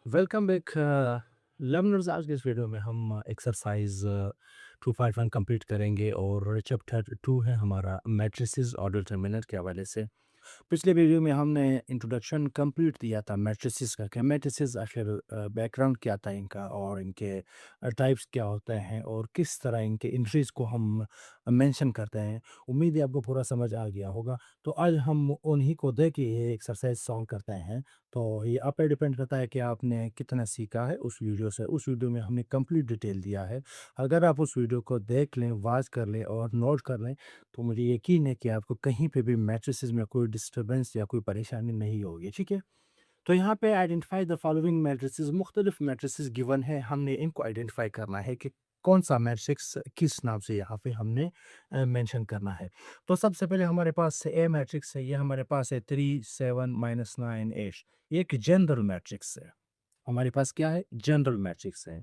Welcome back learners. आज के इस वीडियो में हम एक्सरसाइज 251 कंप्लीट करेंगे और चैप्टर 2 है हमारा मैट्रिसेस और डिटरमिनेंट के हवाले से। पिछले वीडियो में हमने इंट्रोडक्शन कंप्लीट दिया था मैट्रिसेस का कि मैट्रिसेस आखिर बैकग्राउंड क्या था इनका और इनके टाइप्स क्या होते हैं और किस तरह इनके इंट्रीज को हम मेंशन करते हैं। उम्मीद है आपको पूरा समझ आ गया होगा। तो आज हम उन्हीं को दे के ये एक्सरसाइज सॉल्व करते हैं। तो ये आप पे डिपेंड करता है कि आपने कितना सीखा है उस वीडियो से। उस वीडियो में हमने कंप्लीट डिटेल दिया है। अगर आप उस वीडियो को देख लें, वॉच कर लें और नोट कर लें तो मुझे यकीन है कि आपको कहीं पे भी मैट्रिसेस में कोई डिस्टर्बेंस या कोई परेशानी नहीं होगी, ठीक है? तो यहाँ पे आइडेंटिफाई द फॉलोइंग मैट्रिसेस, मुख्तलिफ मैट्रिसेस गिवन है, हमने इनको आइडेंटिफाई करना है कि कौन सा मैट्रिक्स किस नाम से यहाँ पे हमने मेंशन करना है। तो सबसे पहले हमारे पास ए मैट्रिक्स है, ये हमारे पास है 3 7 -9 8। ये एक जनरल मैट्रिक्स है। हमारे पास क्या है? जनरल मैट्रिक्स है।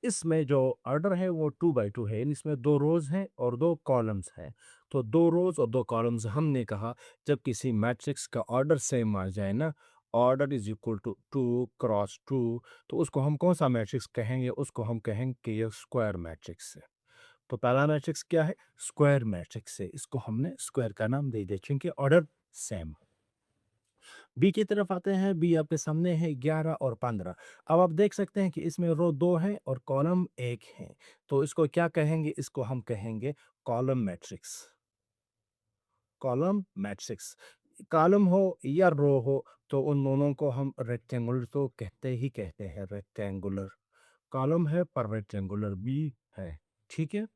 इसमें जो ऑर्डर है वो 2 बाई 2 है, यानी इसमें 2 रोज़ हैं और 2 कॉलम्स हैं। तो 2 रोज़ और 2 कॉलम्स, हमने कहा जब किसी मैट्रिक्स का ऑर्डर सेम आ जाए ना, order is equal to 2 cross 2, तो उसको हम कौन-सा मैट्रिक्स कहेंगे? उसको हम कहेंगे कि ये स्क्वायर मैट्रिक्स है। तो पहला मैट्रिक्स क्या है? स्क्वायर मैट्रिक्स है। इसको हमने स्क्वायर का नाम दे दिया क्योंकि ऑर्डर सेम। बी की तरफ आते हैं। बी आपके सामने है 11 और 15। अब आप देख सकते हैं कि इसमें रो 2 है और कॉलम 1 है। तो इसको क्या कहेंगे? इसको हम कहेंगे column matrix. Column matrix. Column हो या रो हो तो उन दोनों को हम रेक्टेंगुलर तो कहते ही कहते हैं, रेक्टेंगुलर। कॉलम है पर रेक्टेंगुलर भी है, ठीक है?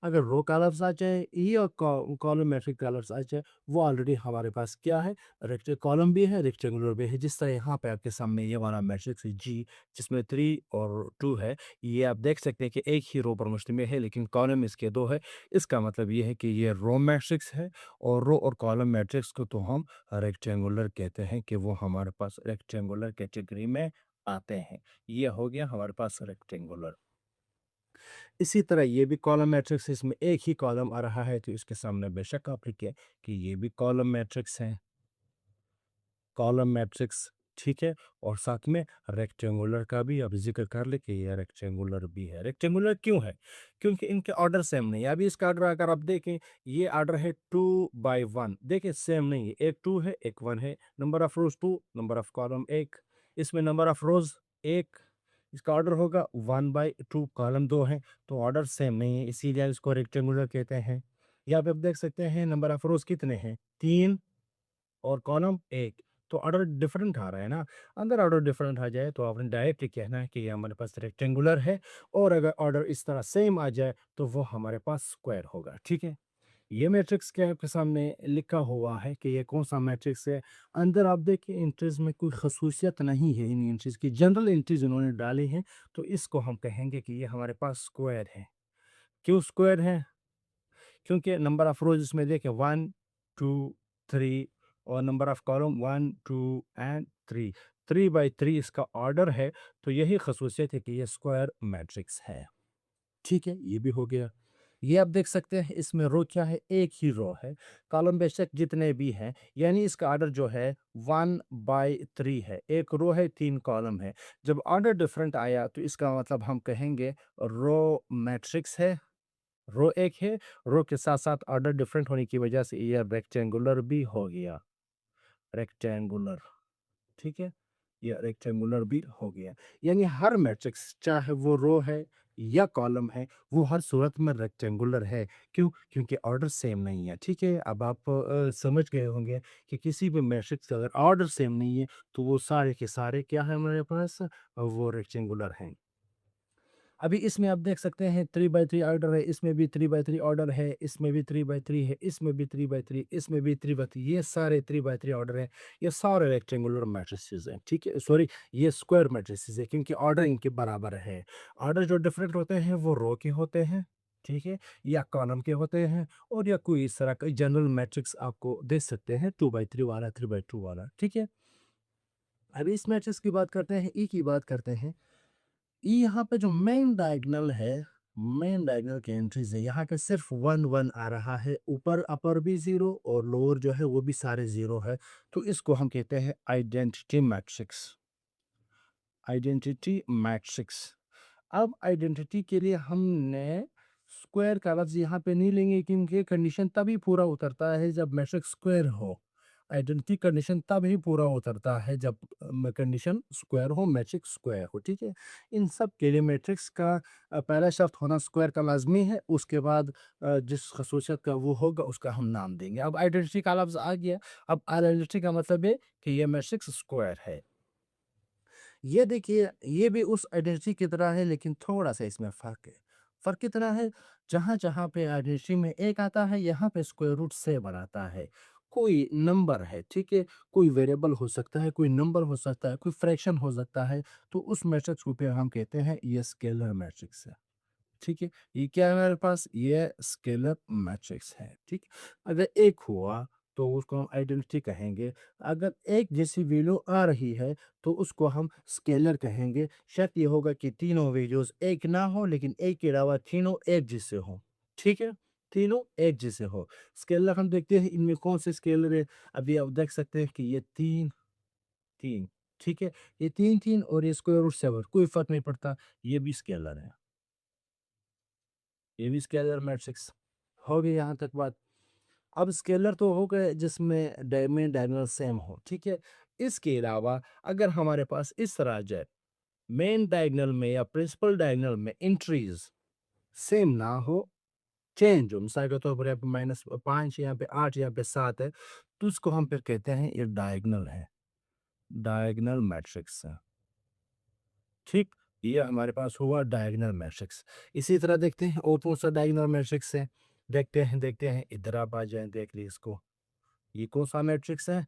अगर रो कॉलम्स आ जाए या कॉलमेट्रिक कलर्स आ जाए, वो ऑलरेडी हमारे पास क्या है? रेक्टे कॉलम भी है, रेक्टेंगुलर भी है। जिस तरह यहाँ पे आपके सामने ये वाला मैट्रिक्स है जी, जिसमें 3 और 2 है। ये आप देख सकते हैं कि एक ही रो पर मुश्तमिल है लेकिन कॉलम इसके 2 है। इसका मतलब ये है कि ये रो मैट्रिक्स है और रो और कॉलम मैट्रिक्स को तो हम रेक्टेंगुलर कहते हैं कि वो हमारे पास रेक्टेंगुलर कैटेगरी में आते हैं। ये हो गया हमारे पास रेक्टेंगुलर। इसी तरह ये भी कॉलम मैट्रिक्स, इसमें एक ही कॉलम आ रहा है तो इसके सामने बेशक आप लिखिए कि ये भी कॉलम मैट्रिक्स है, कॉलम मैट्रिक्स, ठीक है? और साथ में रेक्टेंगुलर का भी आप ज़िक्र कर लें कि ये रेक्टेंगुलर भी है। रेक्टेंगुलर क्यों है? क्योंकि इनके ऑर्डर सेम नहीं है। अभी इसका ऑर्डर अगर आप देखें, ये ऑर्डर है 2 बाई 1, देखिए सेम नहीं है। एक 2 है, एक 1 है। Number of rows 2, number of column 1। इसमें नंबर ऑफ रोज़ 1, इसका ऑर्डर होगा 1 बाई 2, कॉलम 2 है, तो ऑर्डर सेम नहीं है, इसीलिए इसको रेक्टेंगुलर कहते हैं। यहाँ पे आप देख सकते हैं नंबर ऑफ रोज़ कितने हैं? 3 और कॉलम 1, तो ऑर्डर डिफरेंट आ रहा है ना। अगर ऑर्डर डिफरेंट आ जाए तो आपने डायरेक्टली कहना है कि ये हमारे पास रेक्टेंगुलर है, और अगर ऑर्डर इस तरह सेम आ जाए तो वो हमारे पास स्क्वायर होगा, ठीक है? ये मैट्रिक्स क्या आपके सामने लिखा हुआ है कि ये कौन सा मैट्रिक्स है। अंदर आप देखिए एंट्रीज में कोई खसूसियत नहीं है, इन एंट्रीज की जनरल एंट्रीज उन्होंने डाली हैं, तो इसको हम कहेंगे कि ये हमारे पास स्क्वायर है। क्यों स्क्वायर है? क्योंकि नंबर ऑफ रोज इसमें देखें 1 2 3, और number of column 1 2 and 3, 3 by 3 इसका ऑर्डर है। तो यही खसूसियत है कि ये स्क्वायर मैट्रिक्स है, ठीक है? ये भी हो गया। ये आप देख सकते हैं इसमें रो क्या है? एक ही रो है। कॉलम बेशक जितने भी हैं, यानी इसका ऑर्डर जो है 1 बाई 3 है। एक रो है, 3 कॉलम है। जब ऑर्डर डिफरेंट आया तो इसका मतलब हम कहेंगे रो मैट्रिक्स है। रो एक है, रो के साथ-साथ ऑर्डर डिफरेंट होने की वजह से ये रेक्टेंगुलर भी हो गया, रेक्टेंगुलर, ठीक है? या रेक्टेंगुलर भी हो गया। यानी हर मैट्रिक्स चाहे वो रो है या कॉलम है, वो हर सूरत में रेक्टेंगुलर है। क्यों? क्योंकि ऑर्डर सेम नहीं है, ठीक है? अब आप समझ गए होंगे कि किसी भी मैट्रिक्स का अगर ऑर्डर सेम नहीं है, तो वो सारे के सारे क्या है हमारे पास? वो रेक्टेंगुलर हैं। अभी इसमें आप देख सकते हैं 3 बाई 3 ऑर्डर है, इसमें भी 3 बाई 3 ऑर्डर है, इसमें भी 3 बाई 3 है, इसमें भी 3 बाई 3, इसमें भी 3 बाई 3, ये सारे 3 बाई 3 ऑर्डर हैं। ये सारे रेक्टेंगुलर मैट्रिसेस हैं, ठीक है? सॉरी, ये स्क्वायर मैट्रिसेस है क्योंकि ऑर्डर इनके बराबर है। ऑर्डर जो डिफरेंट होते हैं वो रो के होते हैं, ठीक है? या कॉलम के होते हैं, और या कोई इस तरह का जनरल मैट्रिक्स आपको दे सकते हैं, 2 बाई 3 वाला, 3 बाई 2 वाला, ठीक है? अभी इस मैट्रिक्स की बात करते हैं, ई की बात करते हैं। ये यहाँ पे जो मेन डायगोनल है, मेन डायगोनल की एंट्रीज है, यहाँ पे सिर्फ 1 1 आ रहा है। ऊपर अपर भी 0 और लोअर जो है वो भी सारे 0 है। तो इसको हम कहते हैं आइडेंटिटी मैट्रिक्स। Identity matrix. अब आइडेंटिटी के लिए हमने स्क्वायर का लफ्ज़ यहाँ पे नहीं लेंगे, क्योंकि कंडीशन तभी पूरा उतरता है जब मैट्रिक्स स्क्वायर हो। आइडेंटिटी कंडीशन तब ही पूरा उतरता है जब कंडीशन स्क्वायर हो, मैट्रिक्स स्क्वायर हो, ठीक है। इन सब के लिए मैट्रिक्स का पहला शर्त होना स्क्वायर का लाजमी है। उसके बाद जिस खसूसियत का वो होगा उसका हम नाम देंगे। अब आइडेंटिटी का लफ्ज़ आ गया। अब आइडेंटिटी का मतलब है कि ये मैट्रिक्स स्क्वायर है। ये देखिए, ये भी उस आइडेंटिटी की तरह है, लेकिन थोड़ा-सा इसमें फ़र्क है। फ़र्क कितना है? जहाँ-जहाँ पे आइडेंटिटी में 1 आता है, यहाँ पे स्क्वायर रूट 7 आता है। कोई नंबर है, ठीक है? कोई वेरिएबल हो सकता है, कोई नंबर हो सकता है, कोई फ्रैक्शन हो सकता है, तो उस मैट्रिक्स को फिर हम कहते हैं ये स्केलर मैट्रिक्स है। ठीक है? ये क्या है हमारे पास? ये स्केलर मैट्रिक्स है, ठीक? अगर 1 हुआ तो उसको हम आइडेंटिटी कहेंगे। अगर 1 जैसी वैल्यू आ रही है तो उसको हम स्केलर कहेंगे। शर्त ये होगा कि तीनों वैल्यूज़ 1 ना हो, लेकिन 1 के अलावा तीनों एक जैसे हों, ठीक है? तीनों एक जैसे हो। स्केलर हम देखते हैं इनमें कौन से स्केलर है। अभी आप देख सकते हैं कि ये 3, 3, ठीक है? ये 3, 3 और ये स्क्वायर रूट 7, कोई फ़र्क नहीं पड़ता, ये भी स्केलर है। ये भी स्केलर मैट्रिक्स हो गई यहाँ तक बात। अब स्केलर तो हो गए जिसमें में डायगोनल सेम हो, ठीक है। इसके अलावा अगर हमारे पास इस तरह आ जाए, मेन डायगोनल में या प्रिंसिपल डायगोनल में एंट्रीज सेम ना हो, चेंज हो, मिसाल के तौर पर यहाँ पे -5, यहाँ पे 8, यहाँ पे 7 है, तो उसको हम फिर कहते हैं ये डायगोनल है, डायगोनल मैट्रिक्स है। ठीक, ये हमारे पास हुआ डायगोनल मैट्रिक्स। इसी तरह देखते हैं और कौन सा डायगोनल मैट्रिक्स है। देखते हैं, इधर आप आ जाएं, देख लीजिए इसको। ये कौन सा मैट्रिक्स है?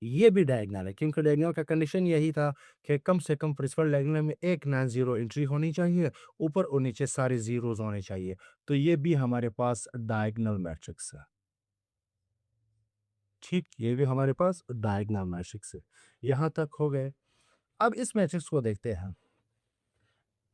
ये भी डायगोनल है, क्योंकि डायगोनल का कंडीशन यही था कि कम से कम प्रिंसिपल डायगोनल में एक नॉन जीरो एंट्री होनी चाहिए, ऊपर और नीचे सारे जीरोज होने चाहिए। तो ये भी हमारे पास डायगोनल मैट्रिक्स है। ठीक, ये भी हमारे पास डायगोनल मैट्रिक्स है। यहाँ तक हो गए। अब इस मैट्रिक्स को देखते हैं।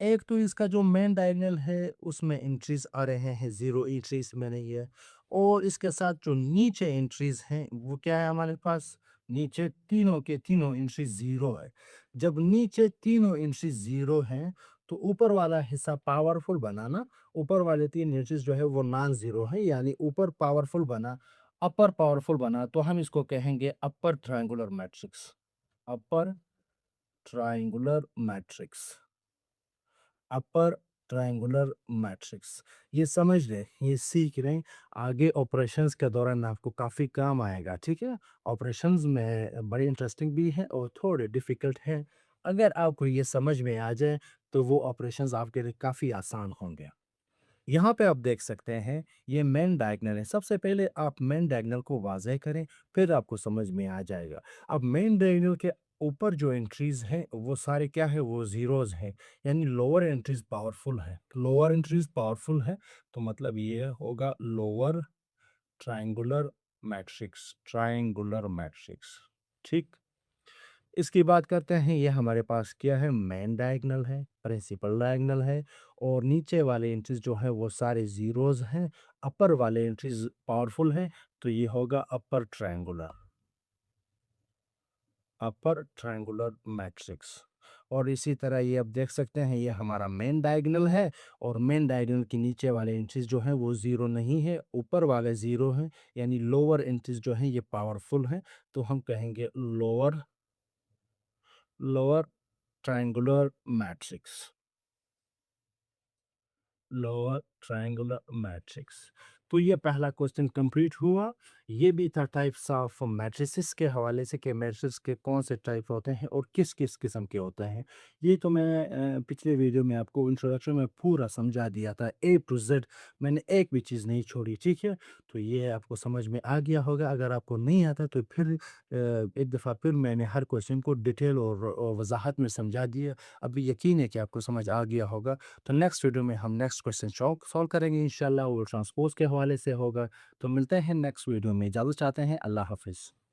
एक तो इसका जो मेन डायगोनल है उसमें एंट्रीज आ रहे हैं, ज़ीरो एंट्रीज में नहीं है। और इसके साथ जो नीचे एंट्रीज हैं वो क्या है हमारे पास? नीचे तीनों के तीनों एंट्री ज़ीरो है। जब नीचे तीनों एंट्री ज़ीरो हैं तो ऊपर वाला हिस्सा पावरफुल बना ना, ऊपर वाले 3 एंट्रीज जो है वो नॉन ज़ीरो है, यानी ऊपर पावरफुल बना, अपर पावरफुल बना, तो हम इसको कहेंगे upper triangular matrix. Upper triangular matrix, upper triangular matrix. ये समझ लें, ये सीख लें, आगे ऑपरेशंस के दौरान आपको काफ़ी काम आएगा, ठीक है? ऑपरेशंस में बड़ी इंटरेस्टिंग भी है और थोड़े डिफ़िकल्ट हैं। अगर आपको ये समझ में आ जाए तो वो ऑपरेशंस आपके लिए काफ़ी आसान होंगे। यहाँ पे आप देख सकते हैं ये मेन डायगोनल है। सबसे पहले आप मेन डायगोनल को वाज़ेह करें, फिर आपको समझ में आ जाएगा। अब मेन डायगोनल के ऊपर जो एंट्रीज़ हैं वो सारे क्या है? वो ज़ीरोज़ हैं, यानी लोअर एंट्रीज़ पावरफुल हैं। लोअर एंट्रीज़ पावरफुल है तो मतलब ये होगा lower triangular matrix, triangular matrix, ठीक? इसकी बात करते हैं, ये हमारे पास क्या है? मेन डायगोनल है, प्रिंसिपल डायगोनल है और नीचे वाले एंट्रीज जो है वो सारे ज़ीरोज़ हैं, अपर वाले एंट्रीज पावरफुल हैं, तो ये होगा अपर ट्रायंगुलर मैट्रिक्स। और इसी तरह ये आप देख सकते हैं ये हमारा मेन डायगोनल है और मेन डायगोनल के नीचे वाले एंट्रीज जो हैं वो ज़ीरो नहीं है, ऊपर वाले ज़ीरो हैं, यानी लोअर एंट्रीज जो हैं ये पावरफुल हैं, तो हम कहेंगे lower lower triangular matrix, lower triangular matrix. तो ये पहला क्वेश्चन कंप्लीट हुआ। ये भी था टाइप्स ऑफ मैट्रिसेस के हवाले से कि मैट्रिक्स के कौन से टाइप होते हैं और किस किस किस्म के होते हैं। ये तो मैं पिछले वीडियो में आपको इंट्रोडक्शन में पूरा समझा दिया था, ए टू जेड। मैंने एक भी चीज़ नहीं छोड़ी, ठीक है? तो ये आपको समझ में आ गया होगा। अगर आपको नहीं आता तो फिर एक दफ़ा फिर मैंने हर क्वेश्चन को डिटेल और वजाहत में समझा दिया। अभी यकीन है कि आपको समझ आ गया होगा। तो नेक्स्ट वीडियो में हम नेक्स्ट क्वेश्चन सॉल्व करेंगे इंशाल्लाह, वो ट्रांसपोज़ के हवाले से होगा। तो मिलते हैं नेक्स्ट वीडियो में, इजाज़त चाहते हैं, अल्लाह हाफ़िज़।